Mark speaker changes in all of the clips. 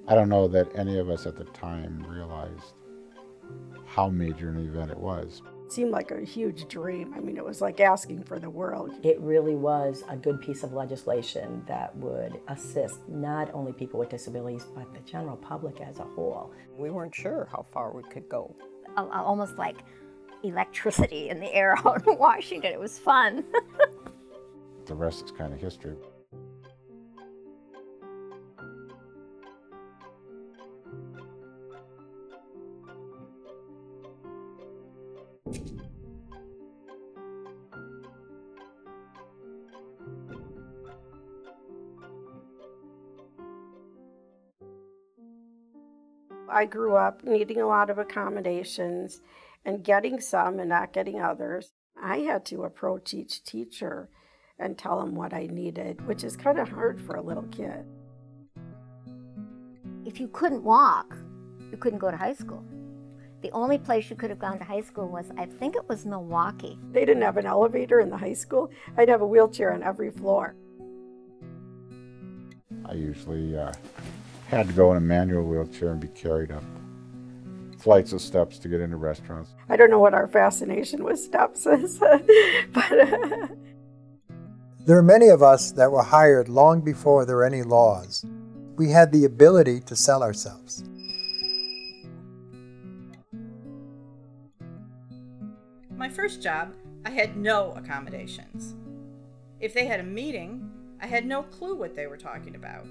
Speaker 1: I don't know that any of us at the time realized how major an event it was.
Speaker 2: It seemed like a huge dream. I mean, it was like asking for the world.
Speaker 3: It really was a good piece of legislation that would assist not only people with disabilities, but the general public as a whole.
Speaker 4: We weren't sure how far we could go.
Speaker 5: Almost like electricity in the air out in Washington. It was fun.
Speaker 1: The rest is kind of history.
Speaker 2: I grew up needing a lot of accommodations and getting some and not getting others. I had to approach each teacher and tell them what I needed, which is kind of hard for a little kid.
Speaker 5: If you couldn't walk, you couldn't go to high school. The only place you could have gone to high school was, I think it was Milwaukee.
Speaker 2: They didn't have an elevator in the high school. I'd have a wheelchair on every floor.
Speaker 1: I usually had to go in a manual wheelchair and be carried up flights of steps to get into restaurants.
Speaker 2: I don't know what our fascination with steps is, but
Speaker 6: There are many of us that were hired long before there were any laws. We had the ability to sell ourselves.
Speaker 7: My first job, I had no accommodations. If they had a meeting, I had no clue what they were talking about.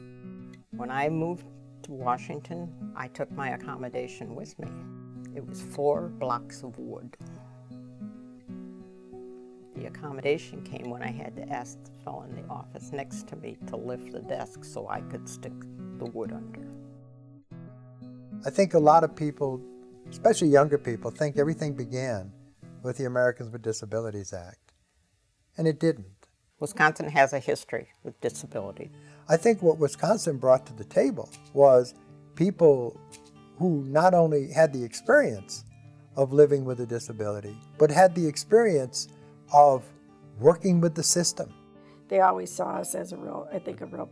Speaker 4: When I moved to Washington, I took my accommodation with me. It was 4 blocks of wood. The accommodation came when I had to ask the fellow in the office next to me to lift the desk so I could stick the wood under.
Speaker 6: I think a lot of people, especially younger people, think everything began with the Americans with Disabilities Act, and it didn't.
Speaker 4: Wisconsin has a history with disability.
Speaker 6: I think what Wisconsin brought to the table was people who not only had the experience of living with a disability, but had the experience of working with the system.
Speaker 2: they always saw us as a real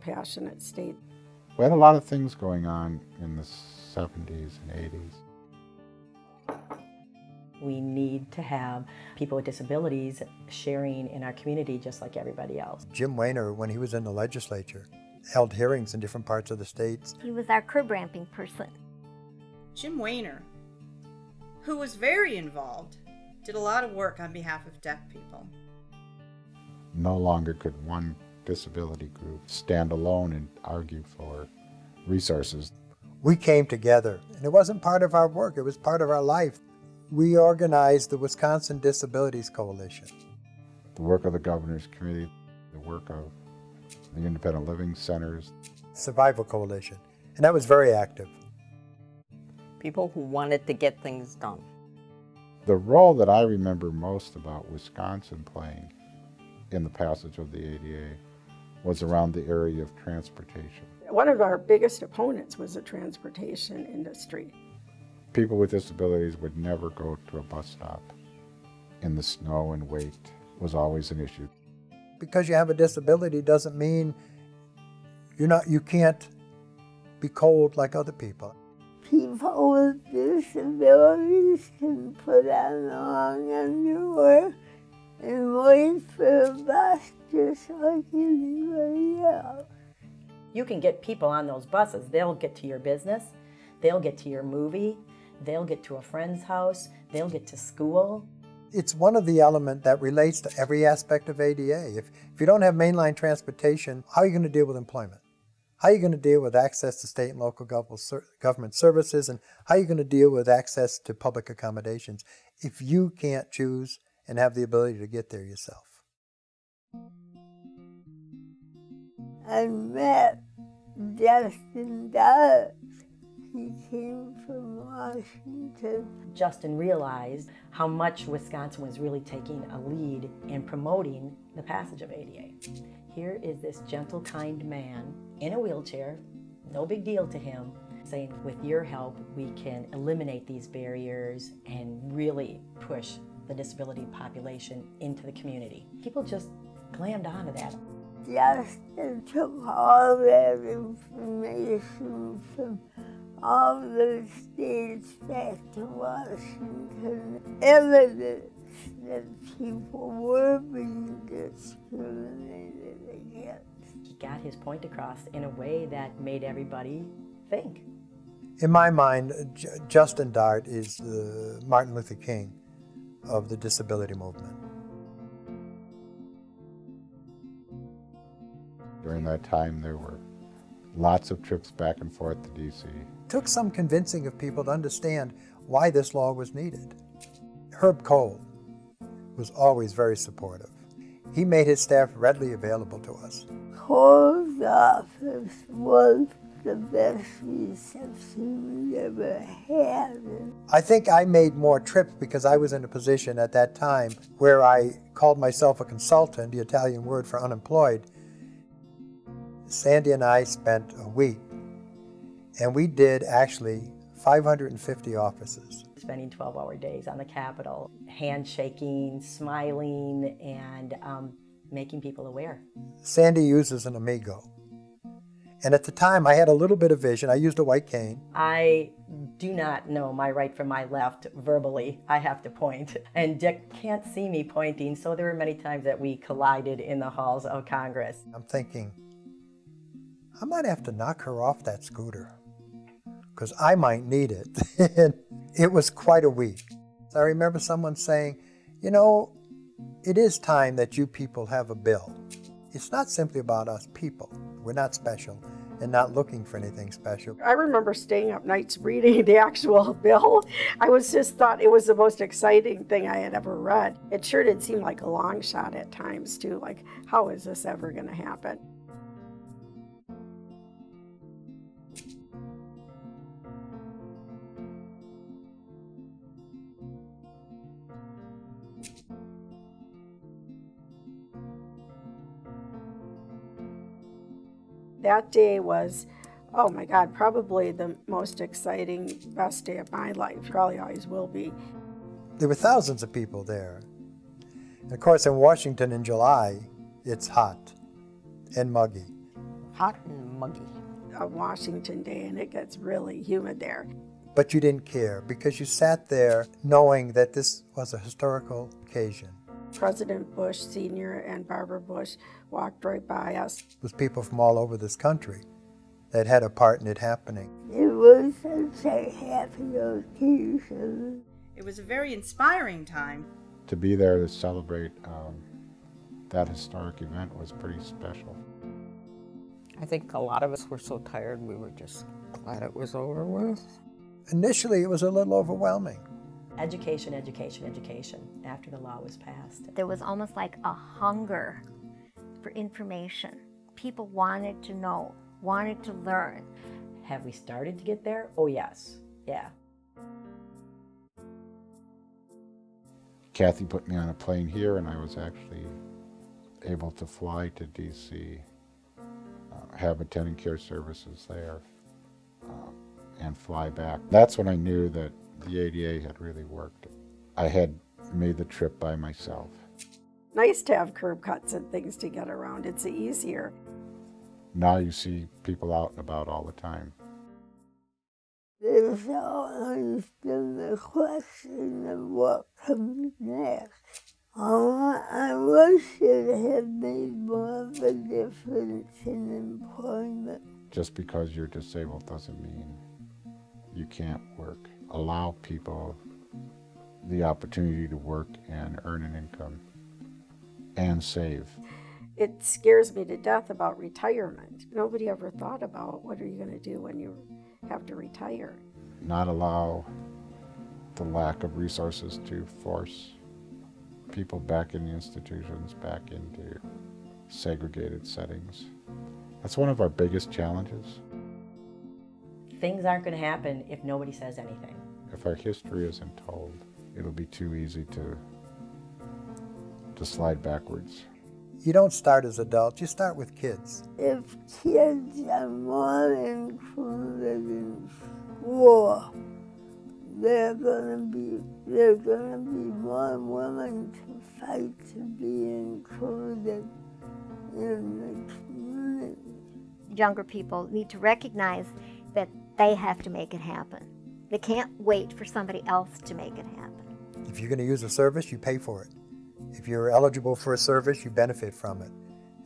Speaker 2: passionate state.
Speaker 1: We had a lot of things going on in the 70s and 80s.
Speaker 3: We need to have people with disabilities sharing in our community just like everybody else.
Speaker 6: Jim Wehner, when he was in the legislature, held hearings in different parts of the states.
Speaker 5: He was our curb ramping person.
Speaker 7: Jim Wehner, who was very involved, did a lot of work on behalf of deaf people.
Speaker 1: No longer could one disability group stand alone and argue for resources.
Speaker 6: We came together, and it wasn't part of our work, it was part of our life. We organized the Wisconsin Disabilities Coalition.
Speaker 1: The work of the Governor's Committee, the work of the Independent Living Centers.
Speaker 6: Survival Coalition, and that was very active.
Speaker 4: People who wanted to get things done.
Speaker 1: The role that I remember most about Wisconsin playing in the passage of the ADA was around the area of transportation.
Speaker 2: One of our biggest opponents was the transportation industry.
Speaker 1: People with disabilities would never go to a bus stop in the snow and wait was always an issue.
Speaker 6: Because you have a disability doesn't mean you can't be cold like other people.
Speaker 8: People with disabilities can put on long underwear and wait for a bus just like anybody else.
Speaker 3: You can get people on those buses. They'll get to your business, they'll get to your movie, they'll get to a friend's house, they'll get to school.
Speaker 6: It's one of the elements that relates to every aspect of ADA. If you don't have mainline transportation, how are you going to deal with employment? How are you going to deal with access to state and local government services? And how are you going to deal with access to public accommodations if you can't choose and have the ability to get there yourself?
Speaker 8: I met Justin Dodds. He came from Washington.
Speaker 3: Justin realized how much Wisconsin was really taking a lead in promoting the passage of ADA. Here is this gentle, kind man in a wheelchair, no big deal to him, saying, with your help, we can eliminate these barriers and really push the disability population into the community. People just glammed onto that.
Speaker 8: Justin took all that information from all the states back to Washington, evidence that people were being discriminated against.
Speaker 3: He got his point across in a way that made everybody think.
Speaker 6: In my mind, Justin Dart is the Martin Luther King of the disability movement.
Speaker 1: During that time, there were lots of trips back and forth to D.C.
Speaker 6: It took some convincing of people to understand why this law was needed. Herb Cole was always very supportive. He made his staff readily available to us.
Speaker 8: Cole's office was the best reception we ever had.
Speaker 6: I think I made more trips because I was in a position at that time where I called myself a consultant, the Italian word for unemployed. Sandy and I spent a week, and we did actually 550 offices.
Speaker 3: Spending 12-hour days on the Capitol, handshaking, smiling, and making people aware.
Speaker 6: Sandy uses an Amigo. And at the time, I had a little bit of vision. I used a white cane.
Speaker 3: I do not know my right from my left verbally. I have to point. And Dick can't see me pointing, so there were many times that we collided in the halls of Congress.
Speaker 6: I'm thinking, I might have to knock her off that scooter because I might need it. And it was quite a week. I remember someone saying, you know, it is time that you people have a bill. It's not simply about us people. We're not special and not looking for anything special.
Speaker 2: I remember staying up nights reading the actual bill. I just thought it was the most exciting thing I had ever read. It sure did seem like a long shot at times too, like how is this ever going to happen? That day was, oh my God, probably the most exciting, best day of my life. Probably always will be.
Speaker 6: There were thousands of people there. And of course, in Washington in July, it's hot and muggy.
Speaker 4: Hot and muggy.
Speaker 2: A Washington day, and it gets really humid there.
Speaker 6: But you didn't care because you sat there knowing that this was a historical occasion.
Speaker 2: President Bush Sr. and Barbara Bush walked right by us.
Speaker 6: It was people from all over this country that had a part in it happening.
Speaker 8: It was such a happy occasion.
Speaker 7: It was a very inspiring time.
Speaker 1: To be there to celebrate that historic event was pretty special.
Speaker 4: I think a lot of us were so tired we were just glad it was over with.
Speaker 6: Initially, it was a little overwhelming.
Speaker 3: Education, education, education, after the law was passed.
Speaker 5: There was almost like a hunger for information. People wanted to know, wanted to learn.
Speaker 3: Have we started to get there? Oh, yes. Yeah.
Speaker 1: Kathy put me on a plane here, and I was actually able to fly to D.C., have attending care services there, and fly back. That's when I knew that the ADA had really worked. I had made the trip by myself.
Speaker 2: Nice to have curb cuts and things to get around. It's easier.
Speaker 1: Now you see people out and about all the time.
Speaker 8: There's always been the question of what comes next. Oh, I wish it had made more of a difference in employment.
Speaker 1: Just because you're disabled doesn't mean you can't work. Allow people the opportunity to work and earn an income and save.
Speaker 2: It scares me to death about retirement. Nobody ever thought about what are you going to do when you have to retire.
Speaker 1: Not allow the lack of resources to force people back in the institutions, back into segregated settings. That's one of our biggest challenges.
Speaker 3: Things aren't going to happen if nobody says anything.
Speaker 1: If our history isn't told, it'll be too easy to slide backwards.
Speaker 6: You don't start as adults, you start with kids.
Speaker 8: If kids are more included in school, they're gonna be more willing to fight to be included in the
Speaker 5: younger people need to recognize that they have to make it happen. They can't wait for somebody else to make it happen.
Speaker 6: If you're going to use a service, you pay for it. If you're eligible for a service, you benefit from it.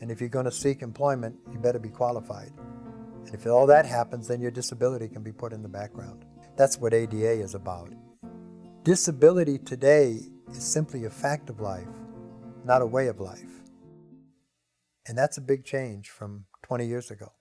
Speaker 6: And if you're going to seek employment, you better be qualified. And if all that happens, then your disability can be put in the background. That's what ADA is about. Disability today is simply a fact of life, not a way of life. And that's a big change from 20 years ago.